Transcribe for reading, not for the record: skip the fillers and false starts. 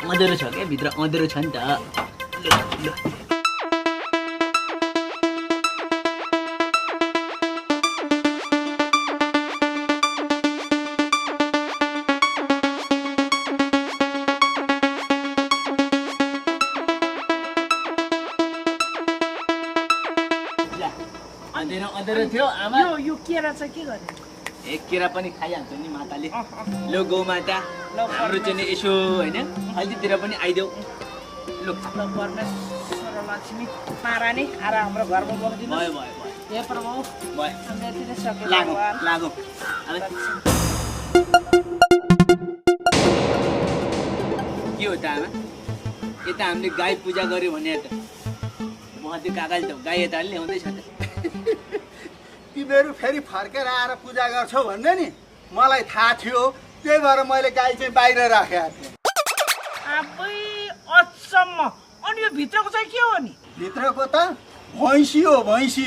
अँधेरो छ क्या भित्र अँधेरो छ नि त ल अँधेरो अँधेरो थियो आमा यो केरा चाहिँ के गर्ने एक केरा पनि खाइहाल्छ नि माताले लो गौ माता हाम्रो चाहिँ नि यसो होइन अहिलेतिर पनि आइदेऊ लो ल परमेश्वर लक्ष्मी महारानी आएर हाम्रो घरमा बस्दिनु भयो भयो भयो हे प्रभु भयो हामी यति नै सके लागो भगवान लागो के हो त आमा यता हामीले गाई पूजा गर्यो भने त त्यो काकाले त गाई यता ल्याउँदैछ त तिमीहरू फेरि फर्केर आएर पूजा गर्छौ भन्ने नि मलाई थाहा थियो त्यही भएर मैले गाई चाहिँ बाहिर राखेको थिएँ आबै अचम्म अनि यो भित्रको चाहिँ के हो नि भित्रको त भैँसी हो भैँसी